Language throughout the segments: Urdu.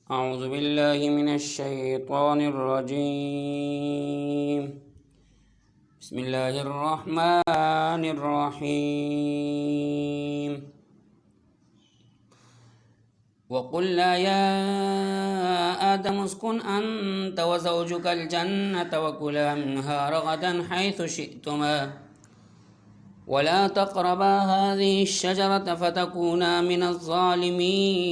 أعوذ بالله من الشيطان الرجيم. بسم الله الرحمن الرحيم. وقلنا يا آدم اسكن أنت وزوجك الجنة وكلا منها رغدا حيث شئتما ولا تقربا هذه الشجرة فتكونا من الظالمين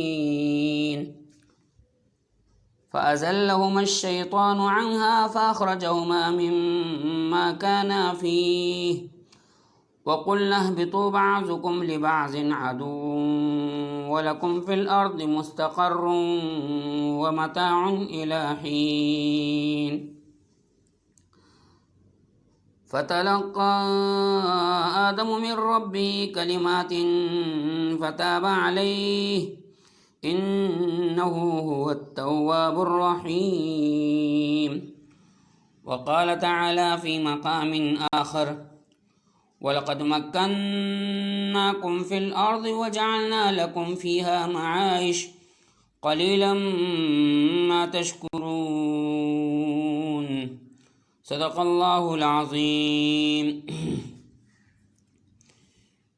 فأزلهما الشيطان عنها فأخرجهما مما كانا فيه وقلنا اهبطوا بعضكم لبعض عدو ولكم في الأرض مستقر ومتاع إلى حين فتلقى آدم من ربه كلمات فتاب عليه إنه هو التواب الرحيم. وقال تعالى في مقام آخر ولقد مكناكم في الأرض وجعلنا لكم فيها معايش قليلا ما تشكرون. صدق اللہ العظیم.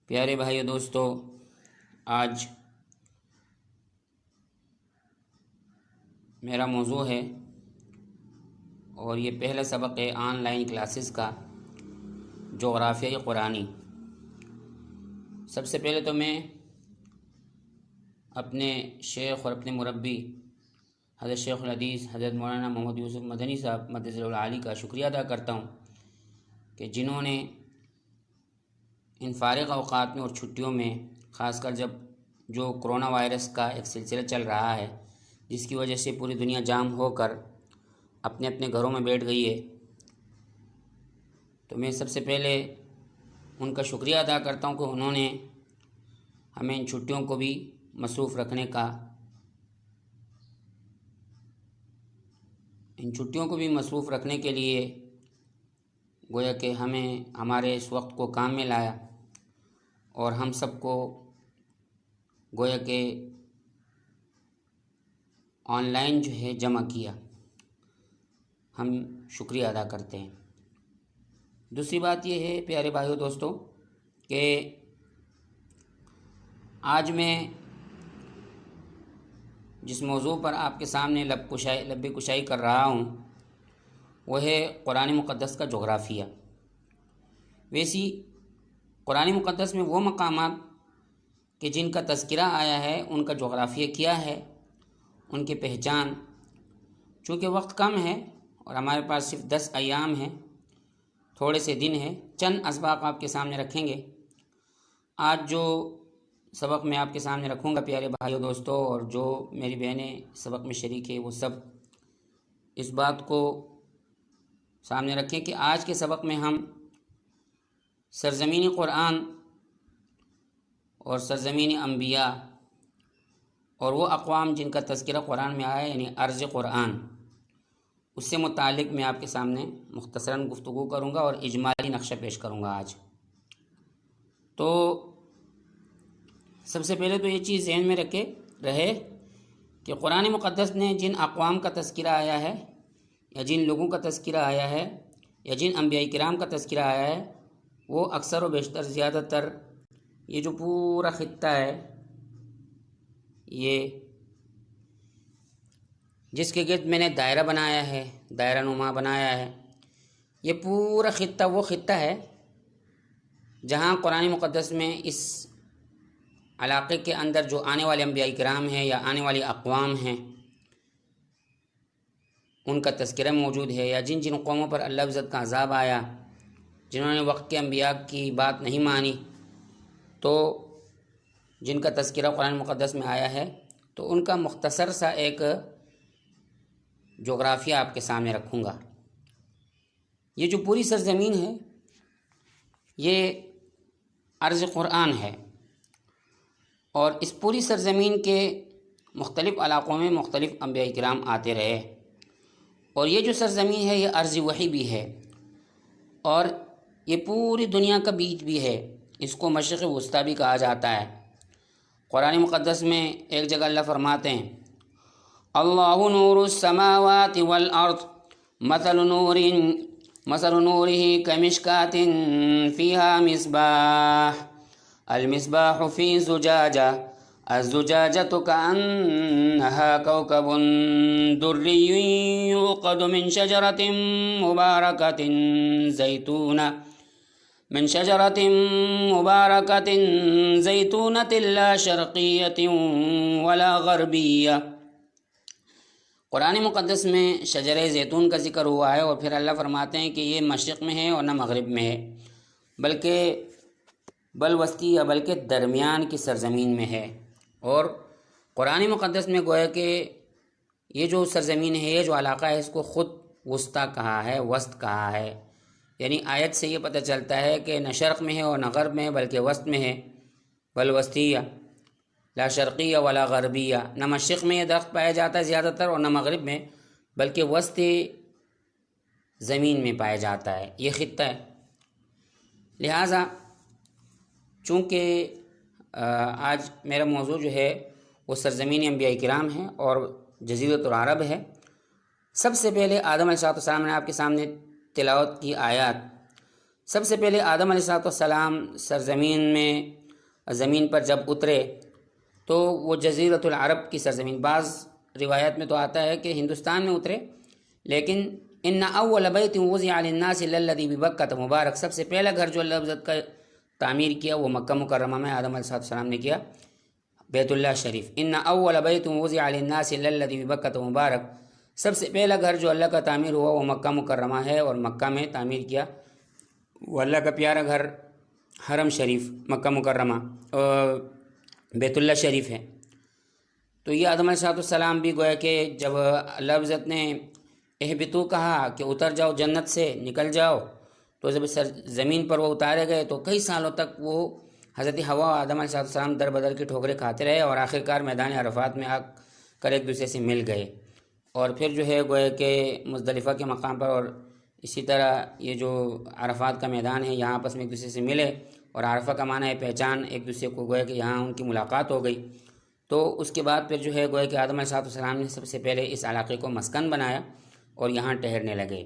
پیارے بھائیو دوستو، آج میرا موضوع ہے اور یہ پہلا سبق ہے آن لائن کلاسز کا، جغرافیہ قرآنی. سب سے پہلے تو میں اپنے شیخ اور اپنے مربی حضرت شیخ الحدیث حضرت مولانا محمد یوسف مدنی صاحب مدثر العالی کا شکریہ ادا کرتا ہوں کہ جنہوں نے ان فارغ اوقات میں اور چھٹیوں میں، خاص کر جب جو کرونا وائرس کا ایک سلسلہ چل رہا ہے جس کی وجہ سے پوری دنیا جام ہو کر اپنے اپنے گھروں میں بیٹھ گئی ہے، تو میں سب سے پہلے ان کا شکریہ ادا کرتا ہوں کہ انہوں نے ہمیں ان چھٹیوں کو بھی مصروف رکھنے کا، ان چھٹیوں کو بھی مصروف رکھنے کے لیے گویا کہ ہمیں ہمارے اس وقت کو کام میں لایا اور ہم سب کو گویا کہ آن لائن جو ہے جمع کیا. ہم شکریہ ادا کرتے ہیں. دوسری بات یہ ہے پیارے بھائیو دوستو کہ آج میں جس موضوع پر آپ کے سامنے لب کشائی کر رہا ہوں وہ ہے قرآن مقدس کا جغرافیہ. ویسی قرآن مقدس میں وہ مقامات کہ جن کا تذکرہ آیا ہے ان کا جغرافیہ کیا ہے، ان کی پہچان. چونکہ وقت کم ہے اور ہمارے پاس صرف 10 ایام ہیں، تھوڑے سے دن ہیں، چند اسباق آپ کے سامنے رکھیں گے. آج جو سبق میں آپ کے سامنے رکھوں گا پیارے بھائیو دوستو، اور جو میری بہنیں سبق میں شریک ہے وہ سب اس بات کو سامنے رکھیں کہ آج کے سبق میں ہم سرزمین قرآن اور سرزمین انبیاء اور وہ اقوام جن کا تذکرہ قرآن میں آیا ہے، یعنی ارض قرآن، اس سے متعلق میں آپ کے سامنے مختصراً گفتگو کروں گا اور اجمالی نقشہ پیش کروں گا آج. تو سب سے پہلے تو یہ چیز ذہن میں رہے کہ قرآن مقدس نے جن اقوام کا تذکرہ آیا ہے یا جن لوگوں کا تذکرہ آیا ہے یا جن انبیاء کرام کا تذکرہ آیا ہے وہ اکثر و بیشتر زیادہ تر یہ جو پورا خطہ ہے، یہ جس کے گرد میں نے دائرہ بنایا ہے، دائرہ نما بنایا ہے، یہ پورا خطہ وہ خطہ ہے جہاں قرآن مقدس میں اس علاقے کے اندر جو آنے والے انبیاء کرام ہیں یا آنے والی اقوام ہیں ان کا تذکرہ موجود ہے، یا جن جن قوموں پر اللہ عزت کا عذاب آیا، جنہوں نے وقت کے انبیاء کی بات نہیں مانی، تو جن کا تذکرہ قرآن مقدس میں آیا ہے، تو ان کا مختصر سا ایک جغرافیہ آپ کے سامنے رکھوں گا. یہ جو پوری سرزمین ہے یہ ارض قرآن ہے، اور اس پوری سرزمین کے مختلف علاقوں میں مختلف انبیاء کرام آتے رہے، اور یہ جو سرزمین ہے یہ ارض وحی بھی ہے اور یہ پوری دنیا کا بیج بھی ہے. اس کو مشرق وسطیٰ بھی کہا جاتا ہے. قرآن مقدس میں ایک جگہ اللہ فرماتے ہیں اللہ نور السماوات والارض مثل نوره كمشكاة فيها مصباح المصباح في زجاجة الزجاجة كأنها كوكب دري يوقد من شجرة مباركة زيتونة لا شرقية ولا غربية۔ قرآن مقدس میں شجر زیتون کا ذکر ہوا ہے، اور پھر اللہ فرماتے ہیں کہ یہ مشرق میں ہے اور نہ مغرب میں ہے، بل وسطی یا بلکہ درمیان کی سرزمین میں ہے۔ اور قرآن مقدس میں گویا کہ یہ جو سرزمین ہے، یہ جو علاقہ ہے، اس کو خود وسطی کہا ہے، وسط کہا ہے۔ یعنی آیت سے یہ پتہ چلتا ہے کہ نہ شرق میں ہے اور نہ غرب میں ہے، بلکہ وسط میں ہے۔ بل وسطیہ لا شرقیہ ولا غربیہ، نہ مشرق میں یہ درخت پایا جاتا ہے زیادہ تر اور نہ مغرب میں، بلکہ وسط زمین میں پایا جاتا ہے، یہ خطہ ہے۔ لہٰذا چونکہ آج میرا موضوع جو ہے وہ سرزمین انبیاء کرام ہے اور جزیرۃ العرب ہے، سب سے پہلے آدم علیہ السلام نے آپ کے سامنے تلاوت کی آیات۔ سب سے پہلے آدم علیہ السلام زمین پر جب اترے تو وہ جزیرۃ العرب کی سرزمین، بعض روایت میں تو آتا ہے کہ ہندوستان میں اترے، لیکن ان اول بیت وضع للناس للذی ببکۃ مبارک، سب سے پہلا گھر جو اللہ عزت کا تعمیر کیا وہ مکہ مکرمہ میں آدم علیہ السلام نے کیا، بیت اللہ شریف۔ ان اول بیت وضع للناس للذی ببکۃ مبارک، سب سے پہلا گھر جو اللہ کا تعمیر ہوا وہ مکہ مکرمہ ہے، اور مکہ میں تعمیر کیا وہ اللہ کا پیارا گھر حرم شریف مکہ مکرمہ بیت اللہ شریف ہے۔ تو یہ آدم علیہ السلام بھی گویا کہ جب اللہ عزت نے اہبتو کہا کہ اتر جاؤ جنت سے، نکل جاؤ، تو جب زمین پر وہ اتارے گئے تو کئی سالوں تک وہ حضرت حوا اور آدم علیہ السلام در بدر کی ٹھوکریں کھاتے رہے، اور آخرکار میدان عرفات میں آ کر ایک دوسرے سے مل گئے، اور پھر جو ہے گویا کہ مزدلفہ کے مقام پر، اور اسی طرح یہ جو عرفات کا میدان ہے یہاں آپس میں ایک دوسرے سے ملے، اور عرفہ کا معنی ہے پہچان، ایک دوسرے کو گویا کہ یہاں ان کی ملاقات ہو گئی۔ تو اس کے بعد پھر جو ہے گویا کہ آدم علیہ السلام نے سب سے پہلے اس علاقے کو مسکن بنایا اور یہاں ٹھہرنے لگے۔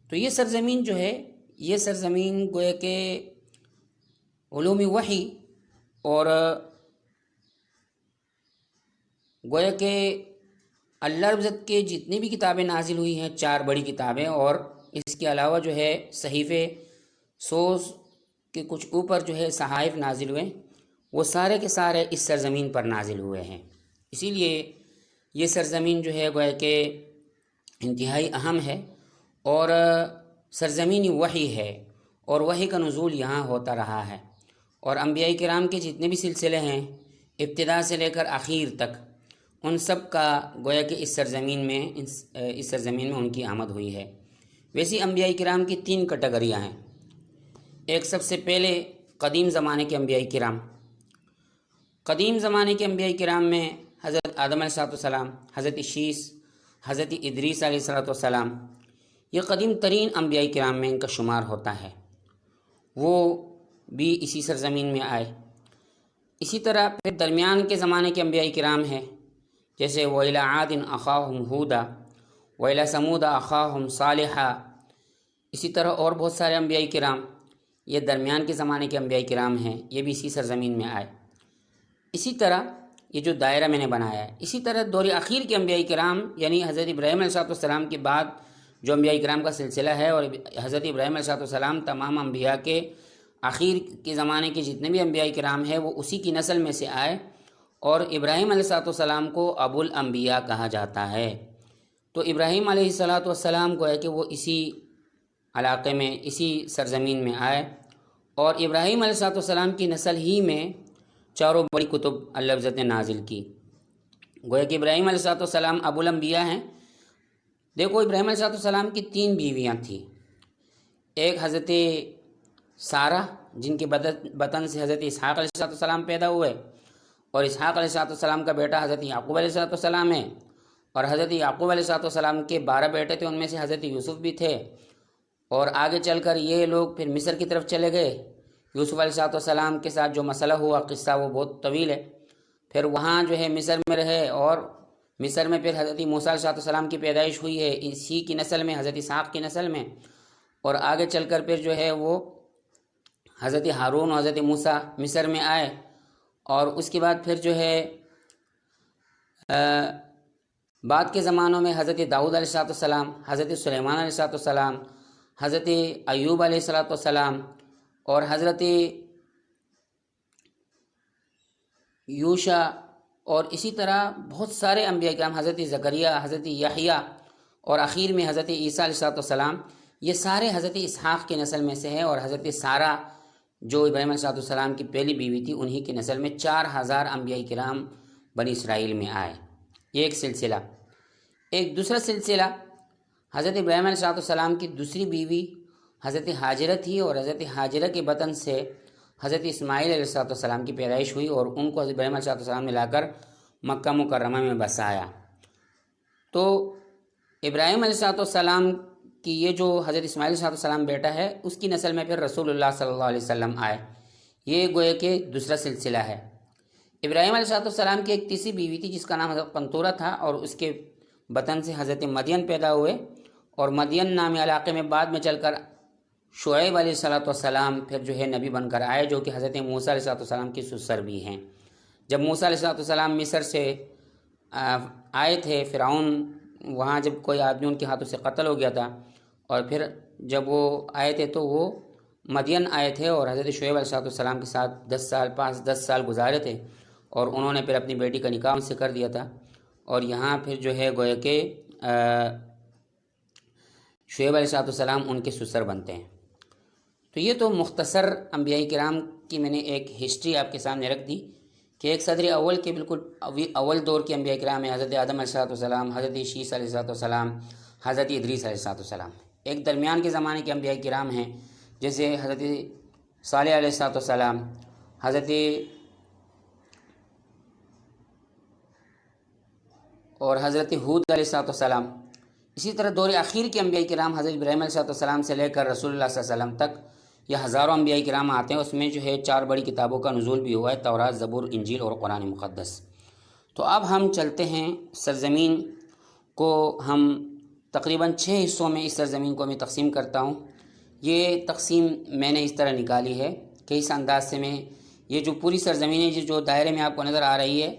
تو یہ سرزمین جو ہے، یہ سرزمین گویا کہ علوم وحی اور گویا کہ اللہ رب العزت کے جتنی بھی کتابیں نازل ہوئی ہیں، 4 بڑی کتابیں، اور اس کے علاوہ جو ہے صحیفے 100 کے کچھ اوپر جو ہے صحائف نازل ہوئے، وہ سارے کے سارے اس سرزمین پر نازل ہوئے ہیں۔ اسی لیے یہ سرزمین جو ہے گویا کہ انتہائی اہم ہے، اور سرزمین وحی ہے، اور وحی کا نزول یہاں ہوتا رہا ہے، اور انبیاء کرام کے جتنے بھی سلسلے ہیں ابتدا سے لے کر آخر تک، ان سب کا گویا کہ اس سرزمین میں ان کی آمد ہوئی ہے۔ ویسی انبیاء کرام کی 3 کیٹیگریاں ہیں۔ ایک سب سے پہلے قدیم زمانے کے انبیاء کرام۔ قدیم زمانے کے انبیاء کرام میں حضرت آدم علیہ السلام، حضرت شیس، حضرت ادریس علیہ السلام، یہ قدیم ترین انبیاء کرام میں ان کا شمار ہوتا ہے، وہ بھی اسی سرزمین میں آئے۔ اسی طرح پھر درمیان کے زمانے کے انبیاء کرام ہیں، جیسے وَإِلَىٰ عَادٍ أَخَاهُمْ هُودًا وَإِلَىٰ ثَمُودَ أَخَاهُمْ صَالِحًا، اسی طرح اور بہت سارے انبیاء کرام، یہ درمیان کے زمانے کے انبیاء کرام ہیں، یہ بھی اسی سرزمین میں آئے۔ اسی طرح یہ جو دائرہ میں نے بنایا ہے، اسی طرح دور اخیر کے انبیاء کرام، یعنی حضرت ابراہیم علیہ السلام کے بعد جو انبیاء کرام کا سلسلہ ہے، اور حضرت ابراہیم علیہ السلام تمام انبیاء کے آخر کے زمانے کے جتنے بھی انبیاء کرام ہیں وہ اسی کی نسل میں سے آئے، اور ابراہیم علیہ السلام کو ابو الانبیاء کہا جاتا ہے۔ تو ابراہیم علیہ السلام کو ہے کہ وہ اسی علاقے میں، اسی سرزمین میں آئے، اور ابراہیم علیہ السلام کی نسل ہی میں 4 بڑی کتب اللہ عزت نے نازل کی۔ گویا کہ ابراہیم علیہ السلام ابو الانبیاء ہیں۔ دیکھو، ابراہیم علیہ السلام کی 3 بیویاں تھیں، ایک حضرت سارہ جن کے بطن سے حضرت اسحاق علیہ السلام پیدا ہوئے، اور اسحاق علیہ السلام کا بیٹا حضرت یعقوب علیہ السلام ہے، اور حضرت یعقوب علیہ السلام کے 12 بیٹے تھے، ان میں سے حضرت یوسف بھی تھے، اور آگے چل کر یہ لوگ پھر مصر کی طرف چلے گئے۔ یوسف علیہ السلام کے ساتھ جو مسئلہ ہوا، قصہ وہ بہت طویل ہے، پھر وہاں جو ہے مصر میں رہے، اور مصر میں پھر حضرت موسیٰ علیہ السلام کی پیدائش ہوئی ہے اسی کی نسل میں، حضرت اسحاق کی نسل میں، اور آگے چل کر پھر جو ہے وہ حضرت ہارون اور حضرت موسیٰ مصر میں آئے، اور اس کے بعد پھر جو ہے بعد کے زمانوں میں حضرت داؤد علیہ السلام، حضرت سلیمان علیہ السلام، حضرت ایوب علیہ السلام، اور حضرت یوشع، اور اسی طرح بہت سارے انبیاء کرام، حضرت زکریا، حضرت یحییٰ، اور اخیر میں حضرت عیسیٰ علیہ السلام، یہ سارے حضرت اسحاق کی نسل میں سے ہے، اور حضرت سارہ جو ابراہیم علیہ السلام کی پہلی بیوی تھی انہی کی نسل میں 4000 انبیاء کرام بنی اسرائیل میں آئے۔ یہ ایک سلسلہ۔ ایک دوسرا سلسلہ حضرت ابراہیم علیہ السلام کی دوسری بیوی حضرت ہاجرہ تھی، اور حضرت ہاجرہ کے بطن سے حضرت اسماعیل علیہ السلام کی پیدائش ہوئی، اور ان کو حضرت ابراہیم علیہ السلام نے لا کر مکہ مکرمہ میں بسایا۔ تو ابراہیم علیہ السلام کی یہ جو حضرت اسماعیل علیہ السلام بیٹا ہے اس کی نسل میں پھر رسول اللہ صلی اللہ علیہ وسلم آئے۔ یہ گویا کہ دوسرا سلسلہ ہے۔ ابراہیم علیہ السلام کی ایک تیسری بیوی تھی جس کا نام حضرت قنطورہ تھا، اور اس کے بطن سے حضرت مدین پیدا ہوئے، اور مدین نامی علاقے میں بعد میں چل کر شعیب علیہ السلام پھر جو ہے نبی بن کر آئے، جو کہ حضرت موسیٰ علیہ السلام کی سسر بھی ہیں۔ جب موسیٰ علیہ السلام مصر سے آئے تھے، فرعون وہاں جب کوئی آدمی ان کے ہاتھوں سے قتل ہو گیا تھا، اور پھر جب وہ آئے تھے تو وہ مدین آئے تھے، اور حضرت شعیب علیہ السلام کے ساتھ 10 سال گزارے تھے، اور انہوں نے پھر اپنی بیٹی کا نکاح ان سے کر دیا تھا، اور یہاں پھر جو ہے گویا کہ شعیب علیہ السلام ان کے سسر بنتے ہیں۔ تو یہ تو مختصر انبیاء کرام کی میں نے ایک ہسٹری آپ کے سامنے رکھ دی کہ ایک صدر اول کے بالکل اول دور کے انبیاء کرام ہیں، حضرت آدم علیہ السلام، حضرت شیس علیہ السلام، حضرت ادریس علیہ السلام۔ ایک درمیان کے زمانے کے انبیاء کرام ہیں جیسے حضرت صالح علیہ السلام، حضرت اور حضرت ہود علیہ السلام۔ اسی طرح دور اخیر کے انبیاء کرام حضرت ابراہیم علیہ السلام سے لے کر رسول اللہ صلی اللہ علیہ وسلم تک یہ ہزاروں انبیاء کرام آتے ہیں۔ اس میں جو ہے 4 بڑی کتابوں کا نزول بھی ہوا ہے، تورات، زبور، انجیل اور قرآن مقدس۔ تو اب ہم چلتے ہیں سرزمین کو، ہم تقریباً 6 حصوں میں اس سرزمین کو میں تقسیم کرتا ہوں۔ یہ تقسیم میں نے اس طرح نکالی ہے کہ اس انداز سے میں یہ جو پوری سرزمین ہے جو دائرے میں آپ کو نظر آ رہی ہے،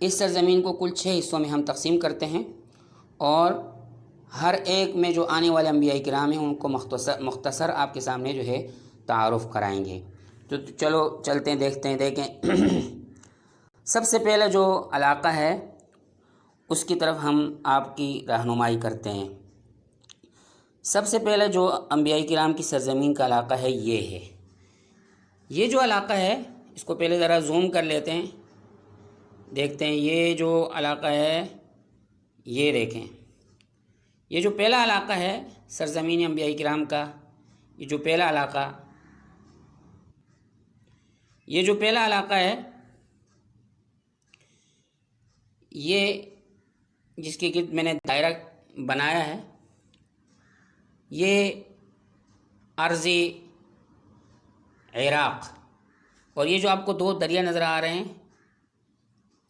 اس سرزمین کو کل 6 حصوں میں ہم تقسیم کرتے ہیں، اور ہر ایک میں جو آنے والے انبیاء کرام ہیں ان کو مختصر آپ کے سامنے جو ہے تعارف کرائیں گے۔ تو چلو چلتے ہیں، دیکھتے ہیں۔ دیکھیں سب سے پہلا جو علاقہ ہے اس کی طرف ہم آپ کی رہنمائی کرتے ہیں۔ سب سے پہلا جو انبیاء کرام کی سرزمین کا علاقہ ہے یہ ہے۔ یہ جو علاقہ ہے اس کو پہلے ذرا زوم کر لیتے ہیں، دیکھتے ہیں۔ یہ جو علاقہ ہے یہ دیکھیں، یہ جو پہلا علاقہ ہے سرزمین انبیاء کرام کا، یہ جو پہلا علاقہ ہے یہ جس کے گرد میں نے دائرہ بنایا ہے، یہ ارض عراق، اور یہ جو آپ کو 2 دریا نظر آ رہے ہیں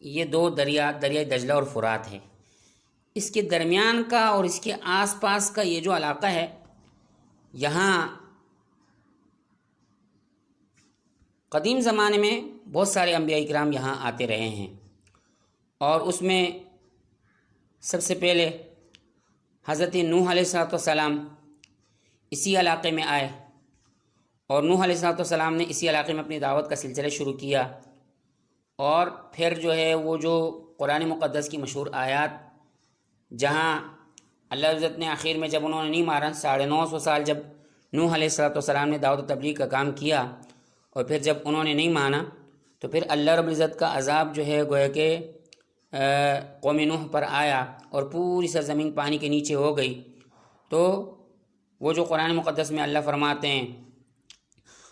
یہ 2 دریا، دریائے دجلہ اور فرات ہے۔ اس کے درمیان کا اور اس کے آس پاس کا یہ جو علاقہ ہے، یہاں قدیم زمانے میں بہت سارے انبیاء کرام یہاں آتے رہے ہیں، اور اس میں سب سے پہلے حضرت نوح علیہ السلام اسی علاقے میں آئے، اور نوح علیہ السلام نے اسی علاقے میں اپنی دعوت کا سلسلہ شروع کیا، اور پھر جو ہے وہ جو قرآن مقدس کی مشہور آیات جہاں اللہ عزت نے آخر میں جب انہوں نے نہیں مارا 950 سال جب نوح علیہ السلام نے دعوت و تبلیغ کا کام کیا، اور پھر جب انہوں نے نہیں مانا تو پھر اللہ رب العزت کا عذاب جو ہے گویا کہ قوم نوح پر آیا، اور پوری سرزمین پانی کے نیچے ہو گئی۔ تو وہ جو قرآن مقدس میں اللہ فرماتے ہیں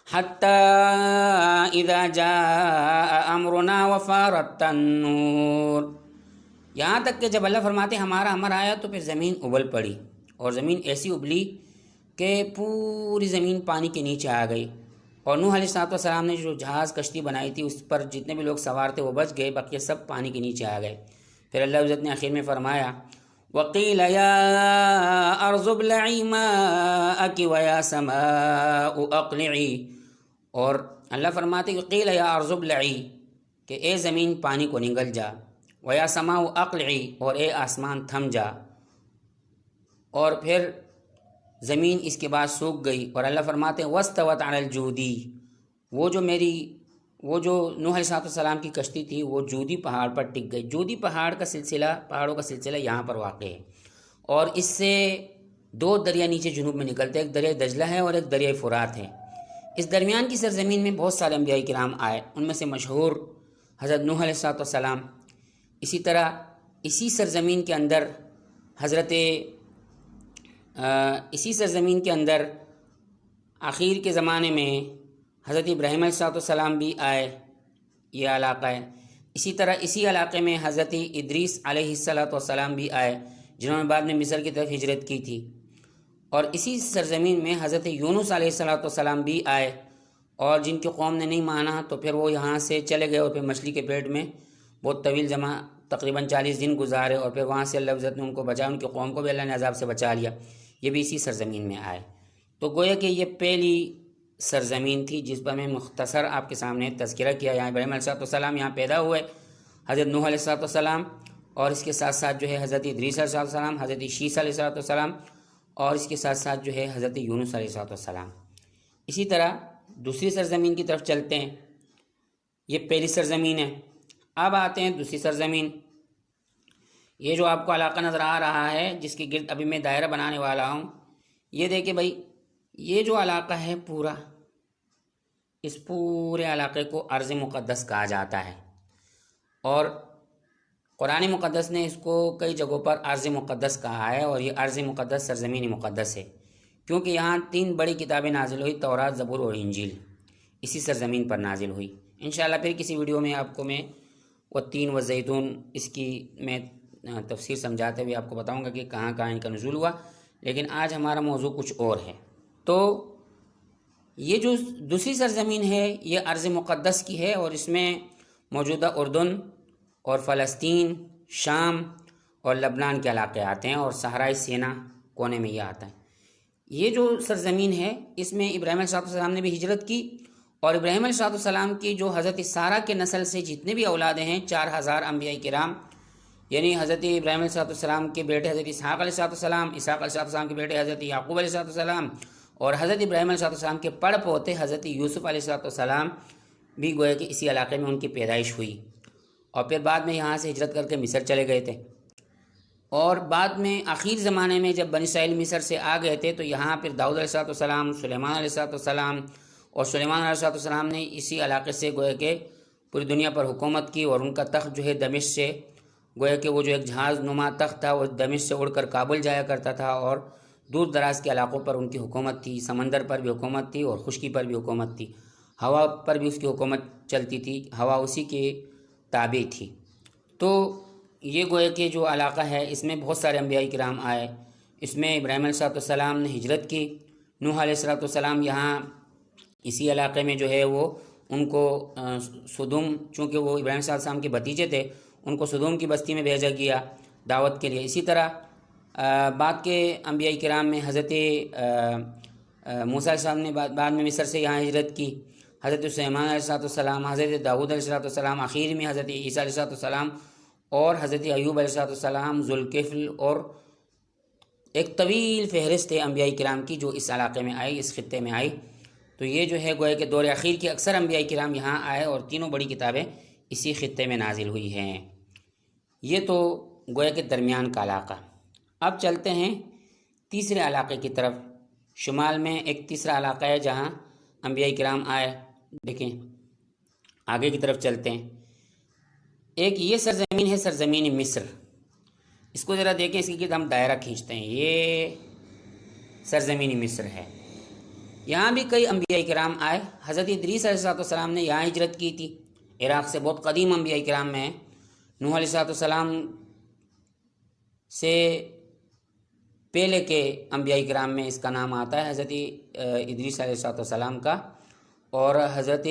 حَتَّى إِذَا جَاءَ أَمْرُنَا وَفَارَتِ النُّورُ، یہاں تک کہ جب اللہ فرماتے ہیں ہمارا امر آیا تو پھر زمین ابل پڑی، اور زمین ایسی ابلی کہ پوری زمین پانی کے نیچے آ گئی، اور نوح علیہ السلام نے جو جہاز کشتی بنائی تھی اس پر جتنے بھی لوگ سوار تھے وہ بچ گئے، باقی سب پانی کے نیچے آ گئے۔ پھر اللہ عزت نے آخر میں فرمایا وَقِيلَ يَا أَرْضُ ابْلَعِي مَاءَكِ وَيَا سَمَاءُ أَقْلِعِي، اور اللہ فرماتے کہ قِيلَ يَا أَرْضُ ابْلَعِي کہ اے زمین پانی کو نگل جا، وَيَا سَمَاءُ أَقْلِعِي اور اے آسمان تھم جا، اور پھر زمین اس کے بعد سوکھ گئی، اور اللہ فرماتے ہیں وَاسْتَوَتْ عَلَى الْجُودِي، وہ جو نوح علیہ السلام کی کشتی تھی وہ جودی پہاڑ پر ٹک گئی۔ جودی پہاڑوں کا سلسلہ یہاں پر واقع ہے، اور اس سے دو دریا نیچے جنوب میں نکلتے ہیں، ایک دریائے دجلہ ہے اور ایک دریائے فرات ہے۔ اس درمیان کی سرزمین میں بہت سارے انبیاء کرام آئے، ان میں سے مشہور حضرت نوح علیہ السلام۔ اسی طرح اسی سرزمین کے اندر آخر کے زمانے میں حضرت ابراہیم علیہ السلام بھی آئے، یہ علاقہ ہے۔ اسی طرح اسی علاقے میں حضرت ادریس علیہ السلام بھی آئے، جنہوں نے بعد میں مصر کی طرف ہجرت کی تھی، اور اسی سرزمین میں حضرت یونس علیہ السلام بھی آئے، اور جن کی قوم نے نہیں مانا تو پھر وہ یہاں سے چلے گئے، اور پھر مچھلی کے پیٹ میں بہت طویل تقریباً 40 دن گزارے، اور پھر وہاں سے اللہ عزت نے ان کو بچایا، ان کی قوم کو بھی اللہ نے عذاب سے بچا لیا، یہ بھی اسی سرزمین میں آئے۔ تو گویا کہ یہ پہلی سرزمین تھی جس پر میں مختصر آپ کے سامنے تذکرہ کیا۔ یہاں ابراہیم علیہ السلام یہاں پیدا ہوئے، حضرت نوح علیہ السلام، اور اس کے ساتھ ساتھ جو ہے حضرت ادریس علیہ السلام، حضرت شیس علیہ السلام، اور اس کے ساتھ ساتھ جو ہے حضرت یونس علیہ السلام۔ اسی طرح دوسری سرزمین کی طرف چلتے ہیں، یہ پہلی سرزمین ہے۔ اب آتے ہیں دوسری سرزمین۔ یہ جو آپ کو علاقہ نظر آ رہا ہے جس کے گرد ابھی میں دائرہ بنانے والا ہوں، یہ دیکھیں بھائی، یہ جو علاقہ ہے پورا، اس پورے علاقے کو ارض مقدس کہا جاتا ہے، اور قرآن مقدس نے اس کو کئی جگہوں پر ارض مقدس کہا ہے، اور یہ ارض مقدس سرزمین مقدس ہے، کیونکہ یہاں 3 بڑی کتابیں نازل ہوئی، تورات، زبور اور انجیل، اسی سرزمین پر نازل ہوئی۔ انشاءاللہ پھر کسی ویڈیو میں آپ کو میں وہ 3 والزیتون اس کی میں تفسیر سمجھاتے ہوئے آپ کو بتاؤں گا کہ کہاں کہاں ان کا نزول ہوا، لیکن آج ہمارا موضوع کچھ اور ہے۔ تو یہ جو دوسری سرزمین ہے یہ ارض مقدس کی ہے، اور اس میں موجودہ اردن اور فلسطین، شام اور لبنان کے علاقے آتے ہیں، اور صحرائے سینا کونے میں یہ آتا ہے۔ یہ جو سرزمین ہے اس میں ابراہیم علیہ السلام نے بھی ہجرت کی، اور ابراہیم علیہ السلام کی جو حضرت سارہ کے نسل سے جتنے بھی اولادیں ہیں 4000 انبیاء کرام، یعنی حضرت ابراہیم علیہ السلام کے بیٹے حضرت اسحاق علیہ السلام، اسحاق علیہ السلام کے بیٹے حضرت یعقوب علیہ السلام، اور حضرت ابراہیم علیہ السلام کے پڑ پوتے حضرت یوسف علیہ السلام بھی گویا کہ اسی علاقے میں ان کی پیدائش ہوئی، اور پھر بعد میں یہاں سے ہجرت کر کے مصر چلے گئے تھے، اور بعد میں آخر زمانے میں جب بنی اسرائیل مصر سے آ گئے تھے تو یہاں پھر داؤد علیہ السلام، سلیمان علیہ السلام، اور سلیمان علیہ السلام نے اسی علاقے سے گویا کہ پوری دنیا پر حکومت کی، اور ان کا تخت جو ہے دمشق سے، گویا کہ وہ جو ایک جہاز نما تخت تھا وہ دمشق سے اڑ کر کابل جایا کرتا تھا، اور دور دراز کے علاقوں پر ان کی حکومت تھی، سمندر پر بھی حکومت تھی اور خشکی پر بھی حکومت تھی، ہوا پر بھی اس کی حکومت چلتی تھی، ہوا اسی کے تابع تھی۔ تو یہ گویا کہ جو علاقہ ہے اس میں بہت سارے انبیاء کرام آئے، اس میں ابراہیم علیہ السلام نے ہجرت کی، نوح علیہ السلام یہاں اسی علاقے میں جو ہے وہ ان کو سدوم، چونکہ وہ ابراہیم علیہ السلام کے بھتیجے تھے، ان کو سدوم کی بستی میں بھیجا گیا دعوت کے لیے۔ اسی طرح بعد کے انبیاء کرام میں حضرت موسیٰ علیہ السلام نے بعد میں مصر سے یہاں ہجرت کی، حضرت سلیمان علیہ السلام، حضرت داؤد علیہ السلام، آخر میں حضرت عیسیٰ علیہ السلام، اور حضرت ایوب علیہ السلام، ذوالکفل، اور ایک طویل فہرست ہے انبیاء کرام کی جو اس علاقے میں آئی، اس خطے میں آئی۔ تو یہ جو ہے گویا کہ دور اخیر کے اکثر انبیاء کرام یہاں آئے، اور تینوں بڑی کتابیں اسی خطے میں نازل ہوئی ہیں۔ یہ تو گویا کہ درمیان کا علاقہ۔ اب چلتے ہیں تیسرے علاقے کی طرف۔ شمال میں ایک تیسرا علاقہ ہے جہاں انبیاء کرام آئے، دیکھیں آگے کی طرف چلتے ہیں۔ ایک یہ سرزمین ہے سرزمین مصر، اس کو ذرا دیکھیں، اس کے گرد ہم دائرہ کھینچتے ہیں، یہ سرزمین مصر ہے۔ یہاں بھی کئی انبیاء کرام آئے، حضرت ادریس علیہ السلام نے یہاں ہجرت کی تھی، عراق سے، بہت قدیم انبیاء کرام میں ہے۔ نوح علیہ السلام سے پہلے کے انبیاء کرام میں اس کا نام آتا ہے، حضرت ادریس علیہ السلام کا، اور حضرت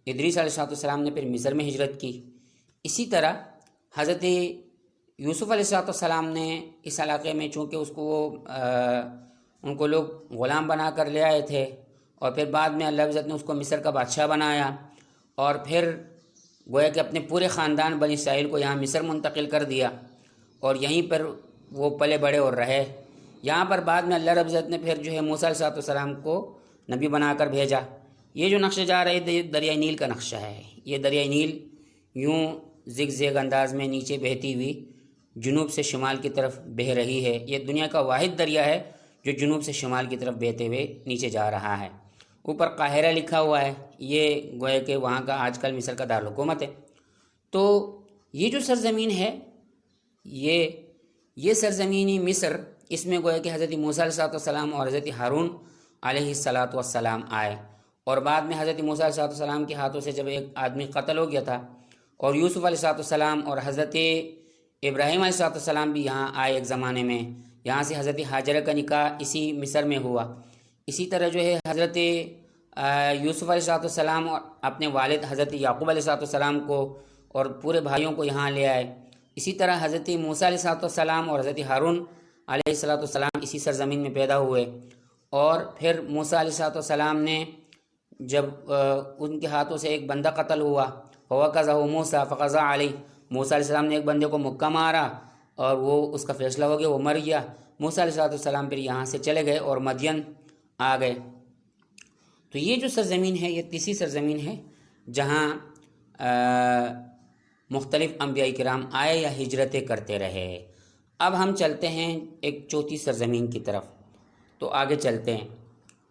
ادریس علیہ السلام نے پھر مصر میں ہجرت کی۔ اسی طرح حضرت یوسف علیہ السلام نے اس علاقے میں چونکہ اس کو ان کو لوگ غلام بنا کر لے آئے تھے، اور پھر بعد میں اللہ عزت نے اس کو مصر کا بادشاہ بنایا، اور پھر گویا کہ اپنے پورے خاندان بنی اسرائیل کو یہاں مصر منتقل کر دیا، اور یہیں پر وہ پلے بڑے اور رہے۔ یہاں پر بعد میں اللہ رب العزت نے پھر جو ہے موسیٰ علیہ السلام کو نبی بنا کر بھیجا۔ یہ جو نقشہ جا رہا ہے دریائے نیل کا نقشہ ہے۔ یہ دریائے نیل یوں زگ زیگ انداز میں نیچے بہتی ہوئی جنوب سے شمال کی طرف بہہ رہی ہے۔ یہ دنیا کا واحد دریا ہے جو جنوب سے شمال کی طرف بہتے ہوئے نیچے جا رہا ہے۔ اوپر قاہرہ لکھا ہوا ہے، یہ گویا کہ وہاں کا آج کل مصر کا دارالحکومت ہے۔ تو یہ جو سرزمین ہے، یہ سرزمینی مصر، اس میں گویا کہ حضرت موسیٰ علیہ السلام اور حضرت ہارون علیہ السلام آئے، اور بعد میں حضرت موسیٰ علیہ السلام کے ہاتھوں سے جب ایک آدمی قتل ہو گیا تھا، اور یوسف علیہ السلام اور حضرت ابراہیم علیہ السلام بھی یہاں آئے ایک زمانے میں، یہاں سے حضرت ہاجرہ کا نکاح اسی مصر میں ہوا۔ اسی طرح جو ہے حضرت یوسف علیہ السلام اور اپنے والد حضرت یعقوب علیہ السلام کو اور پورے بھائیوں کو یہاں لے آئے۔ اسی طرح حضرت موسیٰ علیہ السلام اور حضرت ہارون علیہ السلام اسی سرزمین میں پیدا ہوئے، اور پھر موسیٰ علیہ السلام نے جب ان کے ہاتھوں سے ایک بندہ قتل ہوا، فَوَكَزَهُ مُوسَىٰ فَقَضَىٰ عَلَيْهِ، موسیٰ علیہ السلام نے ایک بندے کو مکہ مارا اور وہ اس کا فیصلہ ہو گیا، وہ مر گیا۔ موسیٰ علیہ السلام پھر یہاں سے چلے گئے اور مدین آ گئے۔ تو یہ جو سرزمین ہے، یہ تیسری سرزمین ہے جہاں مختلف انبیاء کرام آئے یا ہجرتیں کرتے رہے۔ اب ہم چلتے ہیں ایک چوتھی سرزمین کی طرف، تو آگے چلتے ہیں۔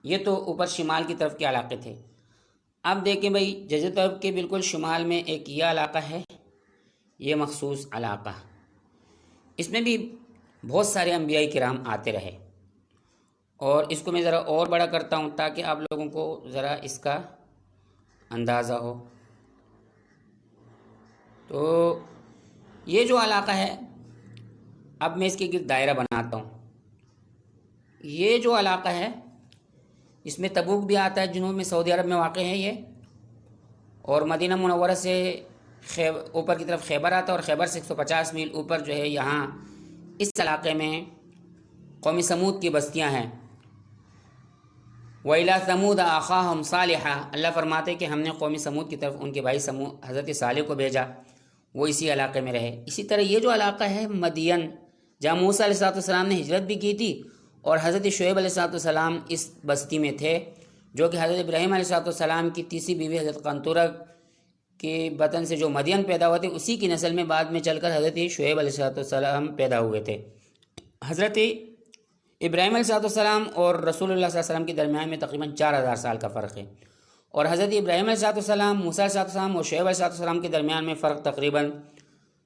یہ تو اوپر شمال کی طرف کے علاقے تھے۔ اب دیکھیں بھائی، جزیرۃ العرب کے بالکل شمال میں ایک یہ علاقہ ہے، یہ مخصوص علاقہ، اس میں بھی بہت سارے انبیاء کرام آتے رہے، اور اس کو میں ذرا اور بڑا کرتا ہوں تاکہ آپ لوگوں کو ذرا اس کا اندازہ ہو۔ تو یہ جو علاقہ ہے، اب میں اس کے گرد دائرہ بناتا ہوں۔ یہ جو علاقہ ہے، اس میں تبوک بھی آتا ہے، جنوب میں سعودی عرب میں واقع ہے یہ، اور مدینہ منورہ سے اوپر کی طرف خیبر آتا ہے، اور خیبر سے 150 میل اوپر جو ہے یہاں اس علاقے میں قوم سمود کی بستیاں ہیں۔ وَإِلَىٰ ثَمُودَ أَخَاهُمْ صَالِحًا، اللہ فرماتے ہیں کہ ہم نے قوم سمود کی طرف ان کے بھائی حضرت صالح کو بھیجا، وہ اسی علاقے میں رہے۔ اسی طرح یہ جو علاقہ ہے مدین، جہاں موسیٰ علیہ السلام نے ہجرت بھی کی تھی، اور حضرت شعیب علیہ السلام اس بستی میں تھے، جو کہ حضرت ابراہیم علیہ السلام کی تیسری بیوی حضرت قنطرہ کے بطن سے جو مدین پیدا ہوئے تھے، اسی کی نسل میں بعد میں چل کر حضرت شعیب علیہ السلام پیدا ہوئے تھے۔ حضرت ابراہیم علیہ السلام اور رسول اللہ صلی اللہ علیہ وسلم کے درمیان میں تقریباً 4000 سال کا فرق ہے، اور حضرت ابراہیم علیہ السلام، موسیٰ علیہ السلام اور شعیب علیہ السلام کے درمیان میں فرق تقریباً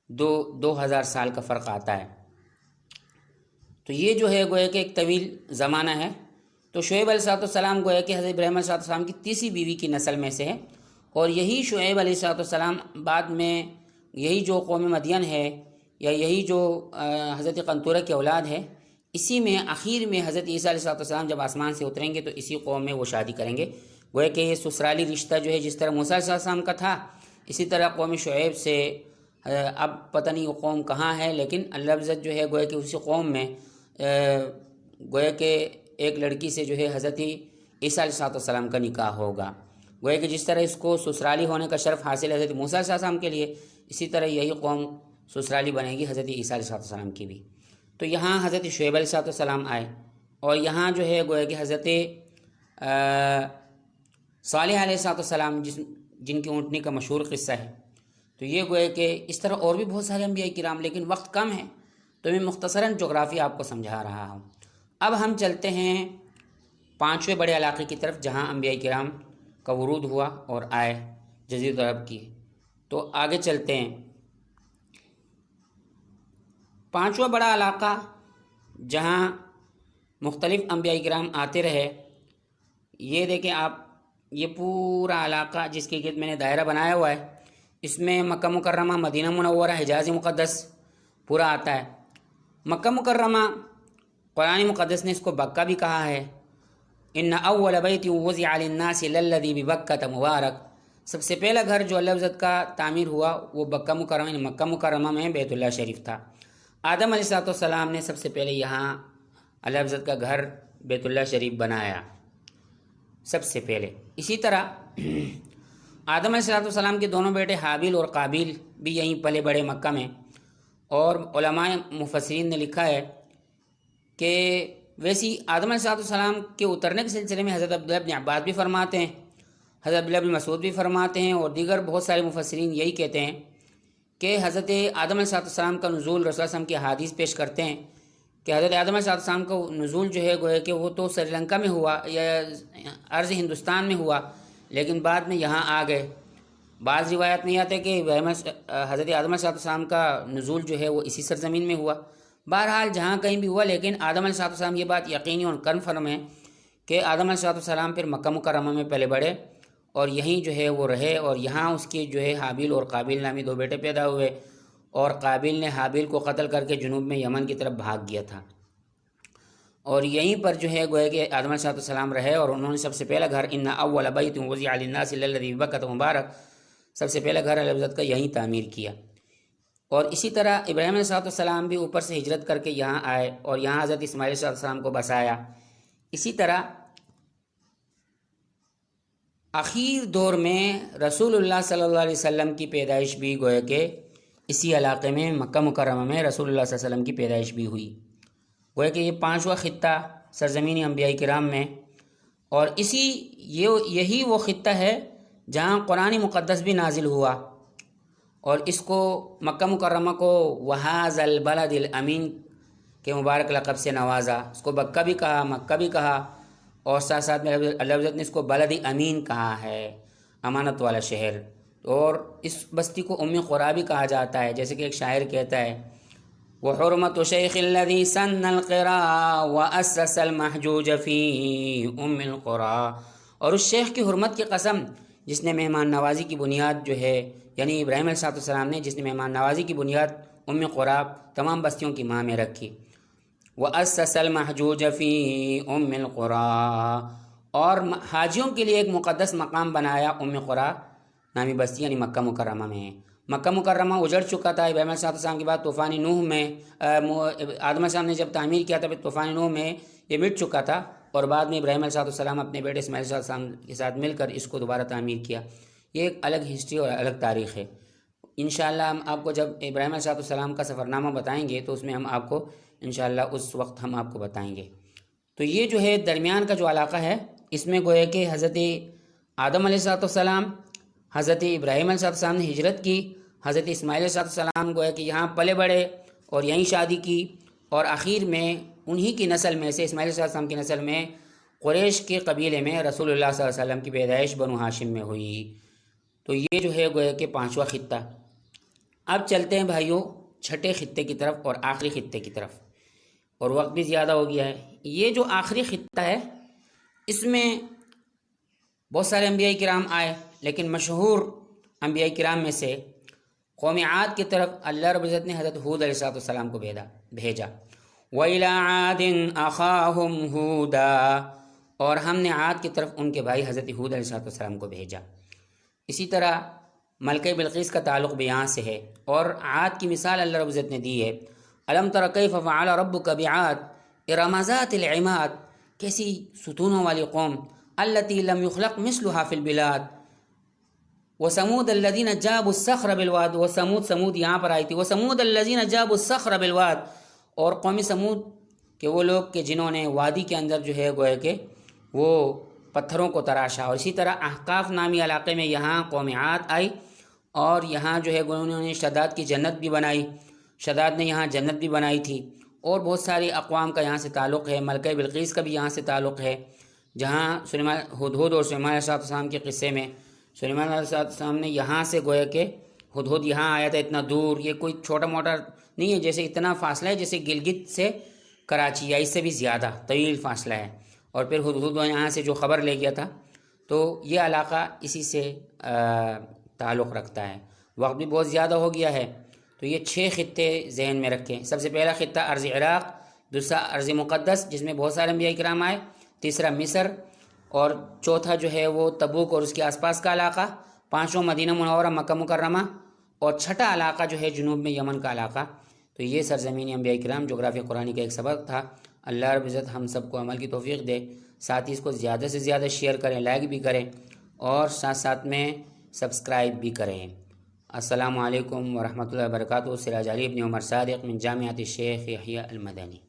2000 سال کا فرق آتا ہے۔ تو یہ جو ہے گویا کہ ایک طویل زمانہ ہے۔ تو شعیب علیہ السلام گویا کہ حضرت ابراہیم علیہ السلام کی تیسری بیوی کی نسل میں سے ہے، اور یہی شعیب علیہ السلام بعد میں یہی جو قوم مدین ہے، یا یہی جو حضرت قنطرہ کی اولاد ہے، اسی میں آخر میں حضرت عیسیٰ علیہ السلام جب آسمان سے اتریں گے تو اسی قوم میں وہ شادی کریں گے۔ گویا کہ یہ سسرالی رشتہ جو ہے، جس طرح موسیٰ علیہ السلام کا تھا، اسی طرح قوم شعیب سے، اب پتہ نہیں وہ قوم کہاں ہے، لیکن اللہ عزت جو ہے گویا کہ اسی قوم میں گویا کہ ایک لڑکی سے جو ہے حضرت عیسیٰ علیہ السلام کا نکاح ہوگا۔ گویا کہ جس طرح اس کو سسرالی ہونے کا شرف حاصل ہے حضرت موسیٰ علیہ السلام کے لیے، اسی طرح یہی قوم سسرالی بنے گی حضرت عیسیٰ علیہ السلام کی بھی۔ تو یہاں حضرت شعیب علیہ السلام آئے، اور یہاں جو ہے گویا کہ حضرت صالح علیہ السلام جن کی اونٹنی کا مشہور قصہ ہے۔ تو یہ گویا کہ اس طرح اور بھی بہت سارے انبیاء کرام، لیکن وقت کم ہے تو میں مختصراً جغرافیہ آپ کو سمجھا رہا ہوں۔ اب ہم چلتے ہیں 5ویں بڑے علاقے کی طرف، جہاں انبیاء کرام کا ورود ہوا اور آئے جزیرۃ العرب کی۔ تو آگے چلتے ہیں۔ 5واں بڑا علاقہ جہاں مختلف انبیاء کرام آتے رہے، یہ دیکھیں آپ، یہ پورا علاقہ جس کے گرد میں نے دائرہ بنایا ہوا ہے، اس میں مکہ مکرمہ، مدینہ منورہ، حجاز مقدس پورا آتا ہے۔ مکہ مکرمہ قرآن مقدس نے اس کو بکہ بھی کہا ہے۔ ان اول بیت وضع للناس للذی ببکۃ مبارک، سب سے پہلا گھر جو اللہ عزت کا تعمیر ہوا وہ مکہ مکرمہ میں بیت اللہ شریف تھا۔ آدم علیہ السلام نے سب سے پہلے یہاں اللہ عزت کا گھر بیت اللہ شریف بنایا سب سے پہلے۔ اسی طرح آدم علیہ السلام کے دونوں بیٹے حابیل اور قابیل بھی یہیں پلے بڑے مکہ میں، اور علماء مفسرین نے لکھا ہے کہ ویسی آدم علیہ السلام کے اترنے کے سلسلے میں حضرت عبداللہ بن عباس بھی فرماتے ہیں، حضرت عبداللہ بن مسعود بھی فرماتے ہیں، اور دیگر بہت سارے مفسرین یہی کہتے ہیں کہ حضرت آدم علیہ السلام کا نزول رسول اللہ صلی اللہ علیہ وسلم کی حدیث پیش کرتے ہیں کہ حضرت آدم علیہ السلام کا نزول جو ہے گویا کہ وہ تو سری لنکا میں ہوا یا عرض ہندوستان میں ہوا، لیکن بعد میں یہاں آ گئے۔ بعض روایات میں آتے کہ حضرت آدم علیہ السلام کا نزول جو ہے وہ اسی سرزمین میں ہوا۔ بہرحال جہاں کہیں بھی ہوا، لیکن آدم علیہ السلام یہ بات یقینی اور کنفرم ہے کہ آدم علیہ السلام پھر مکہ مکرمہ میں پلے بڑھے اور یہیں جو ہے وہ رہے، اور یہاں اس کے جو ہے حابیل اور قابیل نامی دو بیٹے پیدا ہوئے، اور قابیل نے حابیل کو قتل کر کے جنوب میں یمن کی طرف بھاگ گیا تھا، اور یہیں پر جو ہے گویا کہ آدم علیہ السلام رہے، اور انہوں نے سب سے پہلا گھر ان اول بیت وضع للناس الذی ببکۃ مبارک، سب سے پہلا گھر اللہ کا یہیں تعمیر کیا۔ اور اسی طرح ابراہیم علیہ السلام بھی اوپر سے ہجرت کر کے یہاں آئے اور یہاں حضرت اسماعیل علیہ السلام کو بسایا۔ اسی طرح اخیر دور میں رسول اللہ صلی اللہ علیہ وسلم کی پیدائش بھی گویا کہ اسی علاقے میں مکہ مکرمہ میں رسول اللہ صلی اللہ علیہ وسلم کی پیدائش بھی ہوئی۔ گویا کہ یہ 5واں خطہ سرزمین انبیاء کرام میں، اور یہی وہ خطہ ہے جہاں قرآن مقدس بھی نازل ہوا، اور اس کو مکہ مکرمہ کو وہذا البلد الامین کے مبارک لقب سے نوازا۔ اس کو بکہ بھی کہا، مکہ بھی کہا، اور ساتھ ساتھ میں اللہ عزت نے اس کو بلد امین کہا ہے، امانت والا شہر، اور اس بستی کو ام قرا بھی کہا جاتا ہے، جیسے کہ ایک شاعر کہتا ہے وحرمت شیخ الذی سن القرا واسس المحجوج فی ام القرا، اور اس شیخ کی حرمت کی قسم جس نے مہمان نوازی کی بنیاد جو ہے، یعنی ابراہیم علیہ السلام نے جس نے مہمان نوازی کی بنیاد ام قرا تمام بستیوں کی ماں میں رکھی، واسس المحجوج فی ام القرا، اور حاجیوں کے لیے ایک مقدس مقام بنایا ام قرا نامی بستی یعنی مکہ مکرمہ میں۔ مکہ مکرمہ اجڑ چکا تھا ابراہیم علیہ السلام کے بعد طوفان نوح میں، آدم علیہ السلام نے جب تعمیر کیا تھا پھر طوفان نوح میں یہ مٹ چکا تھا، اور بعد میں ابراہیم علیہ السلام اپنے بیٹے اسماعیل علیہ السلام کے ساتھ مل کر اس کو دوبارہ تعمیر کیا۔ یہ ایک الگ ہسٹری اور الگ تاریخ ہے۔ انشاءاللہ ہم آپ کو جب ابراہیم علیہ السلام کا سفرنامہ بتائیں گے تو اس میں ہم آپ کو انشاءاللہ اس وقت ہم آپ کو بتائیں گے۔ تو یہ جو ہے درمیان کا جو علاقہ ہے، اس میں گویا کہ حضرت آدم علیہ السلام، حضرت ابراہیم علیہ السلام نے ہجرت کی، حضرت اسماعیل علیہ السلام گویا کہ یہاں پلے بڑھے اور یہیں شادی کی، اور آخر میں انہی کی نسل میں سے اسماعیل علیہ السلام کی نسل میں قریش کے قبیلے میں رسول اللہ صلی اللہ علیہ وسلم کی پیدائش بنو ہاشم میں ہوئی۔ تو یہ جو ہے گویا کہ 5واں خطہ۔ اب چلتے ہیں بھائیوں چھٹے خطے کی طرف اور آخری خطے کی طرف، اور وقت بھی زیادہ ہو گیا ہے۔ یہ جو آخری خطہ ہے اس میں بہت سارے انبیاء کرام آئے، لیکن مشہور انبیاء کرام میں سے قوم عاد کی طرف اللہ رب العزت نے حضرت ہود علیہ السلام کو بھیجا، وَإِلَىٰ عَادٍ أَخَاهُمْ هُودًا، اور ہم نے عاد کی طرف ان کے بھائی حضرت ہود علیہ السلام کو بھیجا۔ اسی طرح ملکہ بلقیس کا تعلق بھی یہاں سے ہے، اور عاد کی مثال اللہ رب العزت نے دی ہے، أَلَمْ تَرَ كَيْفَ فَعَلَ رَبُّكَ بِعَادٍ إِرَمَ ذَاتِ الْعِمَادِ، کیسی ستونوں والی قوم، الَّتِي لَمْ يُخْلَقْ مِثْلُهَا فِي الْبِلَادِ، وَثَمُودَ الَّذِينَ جَابُوا الصَّخْرَ بِالْوَادِ، سمود یہاں پر آئی تھی، وَثَمُودَ الَّذِينَ جَابُوا الصَّخْرَ بِالْوَادِ، اور قوم سمود کہ وہ لوگ کہ جنہوں نے وادی کے اندر جو ہے گویا کہ وہ پتھروں کو تراشا۔ اور اسی طرح احقاف نامی علاقے میں یہاں قوم عاد آئی، اور یہاں جو ہے انہوں نے شداد کی جنت بھی بنائی، شداد نے یہاں جنت بھی بنائی تھی، اور بہت ساری اقوام کا یہاں سے تعلق ہے۔ ملکہ بلقیس کا بھی یہاں سے تعلق ہے، جہاں سلیمان ہدہد اور سلیمان علیہ السلام کے قصے میں سلیمان علیہ السلام نے یہاں سے گویا کہ ہدہد یہاں آیا تھا اتنا دور، یہ کوئی چھوٹا موٹا نہیں ہے، جیسے اتنا فاصلہ ہے جیسے گلگت سے کراچی یا اس سے بھی زیادہ طویل فاصلہ ہے، اور پھر ہدہد یہاں سے جو خبر لے گیا تھا، تو یہ علاقہ اسی سے تعلق رکھتا ہے۔ وقت بھی بہت زیادہ ہو گیا ہے، تو یہ 6 خطے ذہن میں رکھیں۔ سب سے پہلا خطہ ارض عراق، دوسرا ارض مقدس جس میں بہت سارے انبیاء کرام آئے، تیسرا مصر، اور چوتھا جو ہے وہ تبوک اور اس کے آس پاس کا علاقہ، پانچوں مدینہ منورہ مکہ مکرمہ، اور چھٹا علاقہ جو ہے جنوب میں یمن کا علاقہ۔ تو یہ سرزمین انبیاء کرام جغرافیہ قرآنی کا ایک سبق تھا۔ اللہ رب العزت ہم سب کو عمل کی توفیق دے۔ ساتھ ہی اس کو زیادہ سے زیادہ شیئر کریں، لائک بھی کریں، اور ساتھ ساتھ میں سبسکرائب بھی کریں۔ السلام علیکم ورحمۃ اللہ وبرکاتہ۔ سراج علی بن عمر صادق من جامعۃ الشیخ یحییٰ المدنی۔